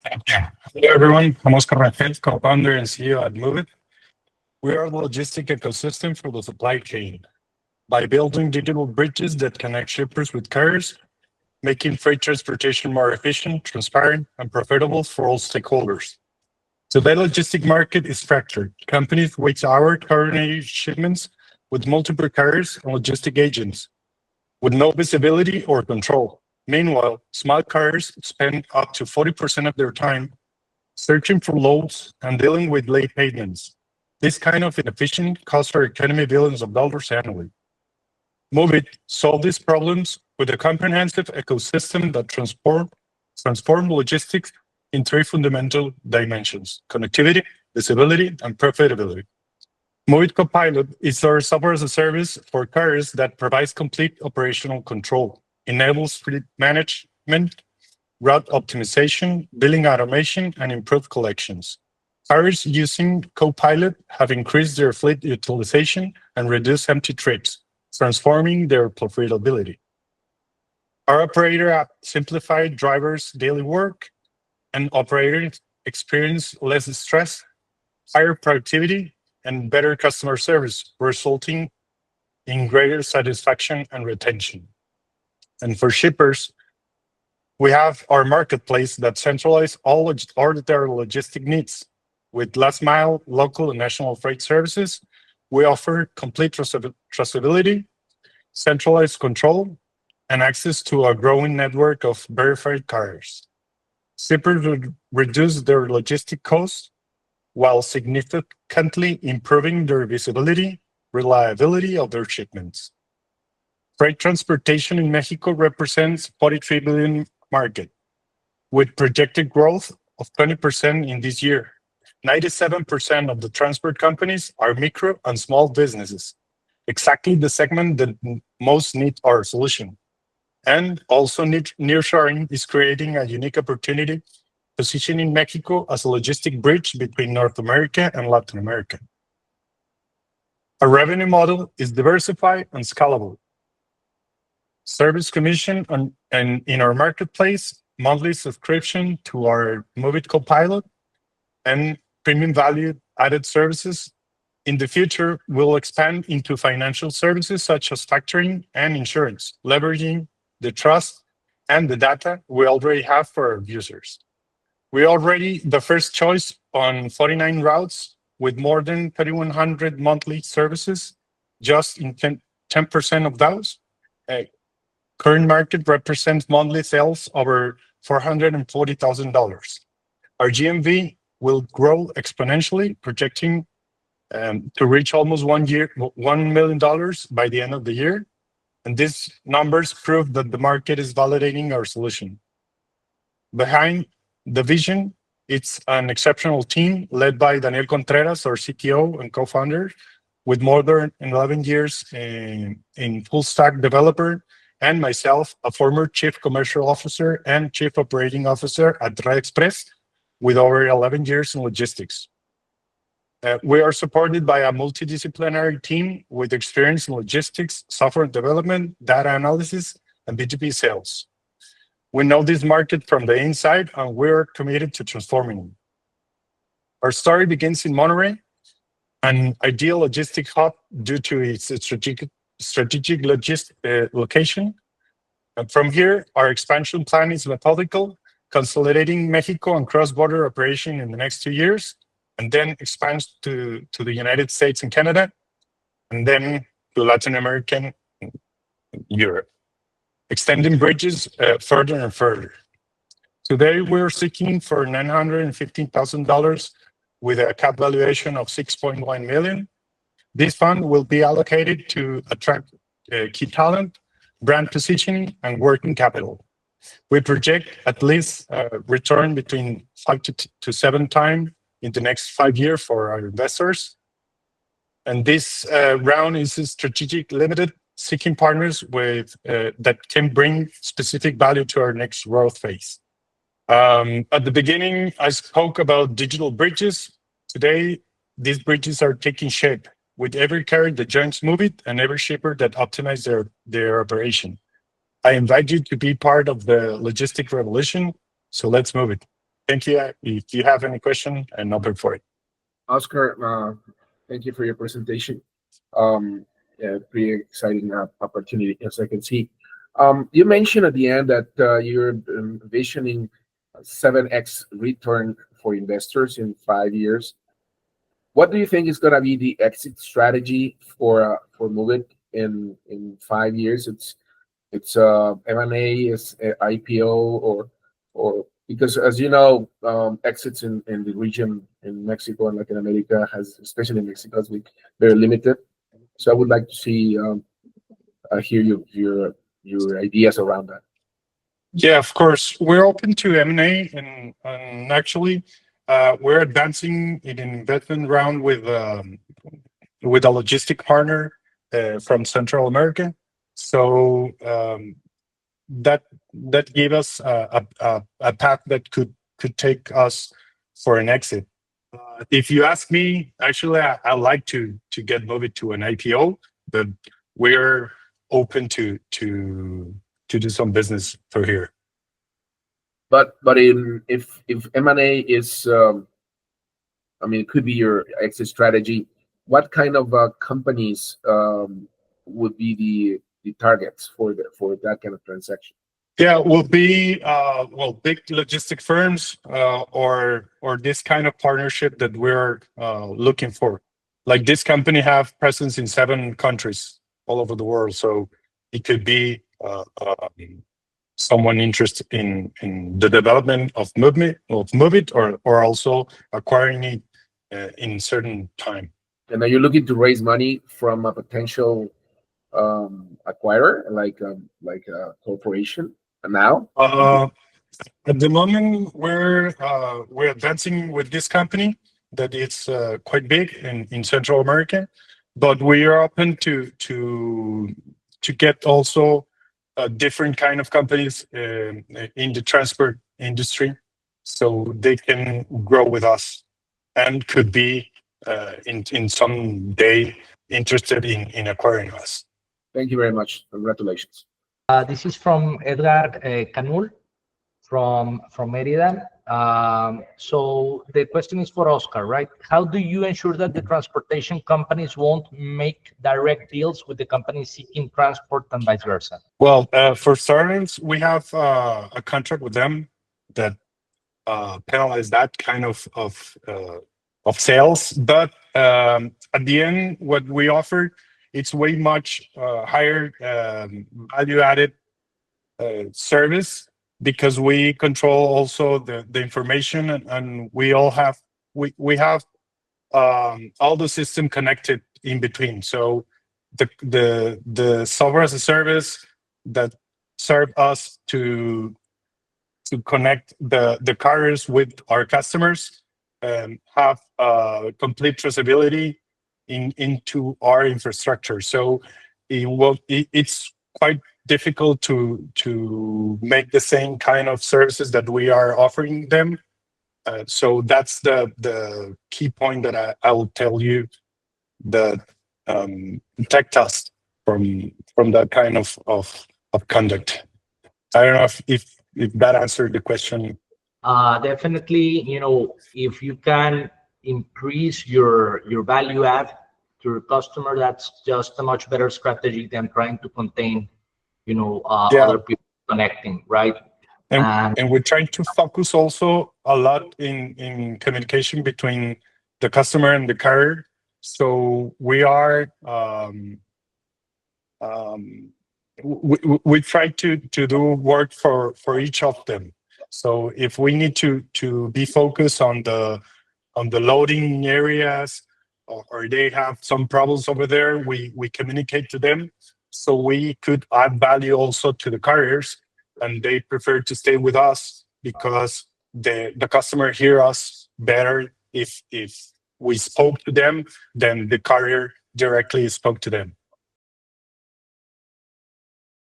Yeah. Hello, everyone. I'm Oscar Rangel, co-founder and CEO at Muvit. We are the logistic ecosystem for the supply chain. By building digital bridges that connect shippers with carriers, making freight transportation more efficient, transparent, and profitable for all stakeholders. Today, logistic market is fractured. Companies wage hour coordinated shipments with multiple carriers and logistic agents with no visibility or control. Meanwhile, small carriers spend up to 40% of their time searching for loads and dealing with late payments. This kind of inefficient costs our economy billions of dollars annually. Move solve these problems with a comprehensive ecosystem that transform logistics in three fundamental dimensions: connectivity, visibility, and profitability. Move Copilot is our software as a service for carriers that provides complete operational control, enables fleet management, route optimization, billing automation, and improved collections. Carriers using Copilot have increased their fleet utilization and reduced empty trips, transforming their profitability. Our operator app simplified drivers' daily work, and operators experience less stress, higher productivity, and better customer service, resulting in greater satisfaction and retention. And for shippers, we have our marketplace that centralizes all their logistic needs. With last mile, local, and national freight services, we offer complete traceability, centralized control, and access to a growing network of verified carriers. Shippers would reduce their logistic costs while significantly improving their visibility, reliability of their shipments. Freight transportation in Mexico represents 43 billion market, with projected growth of 20% in this year. 97% of the transport companies are micro and small businesses, exactly the segment that most need our solution. And also nearshoring is creating a unique opportunity, positioning Mexico as a logistic bridge between North America and Latin America. Our revenue model is diversified and scalable. Service commission and in our marketplace, monthly subscription to our Muvit Copilot, and premium value added services. In the future, we'll expand into financial services such as factoring and insurance, leveraging the trust and the data we already have for our users. We're already the first choice on 49 routes with more than 3,100 monthly services, just in 10% of those. Current market represents monthly sales over $440,000. Our GMV will grow exponentially, projecting to reach almost $1 million by the end of the year. And these numbers prove that the market is validating our solution. Behind the vision, it's an exceptional team led by Daniel Contreras, our CTO and co-founder, with more than 11 years in full stack developer, and myself, a former chief commercial officer and chief operating officer at Red Express, with over 11 years in logistics. We are supported by a multidisciplinary team with experience in logistics, software development, data analysis, and B2B sales. We know this market from the inside, and we're committed to transforming it. Our story begins in Monterrey, an ideal logistic hub due to its strategic location. And from here, our expansion plan is methodical, consolidating Mexico and cross-border operation in the next 2 years, and then expands to the United States and Canada, and then to Latin America and Europe, extending bridges further and further. Today, we're seeking for $915,000 with a cap valuation of $6.1 million. This fund will be allocated to attract key talent, brand positioning, and working capital. We project at least a return between 5 to 7 times in the next 5 years for our investors. And this round is a strategic limited, seeking partners with that can bring specific value to our next growth phase. At the beginning, I spoke about digital bridges. Today, these bridges are taking shape with every carrier that joins Muvit and every shipper that optimizes their operation. I invite you to be part of the logistic revolution, so let's move it. Thank you. If you have any question, I'm open for it. Oscar, thank you for your presentation. Yeah, pretty exciting opportunity, as I can see. You mentioned at the end that you're envisioning 7x return for investors in 5 years. What do you think is going to be the exit strategy for Movit in 5 years? It's M&A, is IPO, or because as you know, exits in the region in Mexico and Latin America has, especially in Mexico, has been very limited. So I would like to see hear your ideas around that. Yeah, of course. We're open to M&A, and actually, we're advancing in an investment round with a logistic partner from Central America. So that that gave us a path that could take us for an exit. If you ask me, actually, I like to get moved to an IPO, but we're open to do some business for here. But if M&A is, I mean, it could be your exit strategy. What kind of companies would be the targets for that kind of transaction? Yeah, will be big logistic firms or this kind of partnership that we're looking for. Like this company have presence in 7 countries all over the world, so it could be someone interested in the development of Move It, or also acquiring it in certain time. And are you looking to raise money from a potential acquirer, like a corporation now? At the moment, we're advancing with this company that it's quite big in Central America, but we are open to get also different kind of companies in the transport industry, so they can grow with us and could be in some day interested in acquiring us. Thank you very much. Congratulations. This is from Edgar Canul from Merida. So the question is for Oscar, right? How do you ensure that the transportation companies won't make direct deals with the companies seeking transport and vice versa? Well, for starters, we have a contract with them that penalize that kind of sales. But at the end, what we offer, it's way much higher value added service, because we control also the information, and we have all the system connected in between. So the software as a service that serve us to connect the carriers with our customers have complete traceability into our infrastructure. So it's quite difficult to make the same kind of services that we are offering them. So that's the key point that I will tell you, that protect us from that kind of conduct. I don't know if that answered the question. Definitely, if you can increase your value add to your customer, that's just a much better strategy than trying to contain, other people connecting, right? And we're trying to focus also a lot in communication between the customer and the carrier. So we are we try to do work for each of them. So if we need to be focused on the loading areas, or they have some problems over there, we communicate to them, so we could add value also to the carriers, and they prefer to stay with us because the customer hear us better if we spoke to them than the carrier directly spoke to them.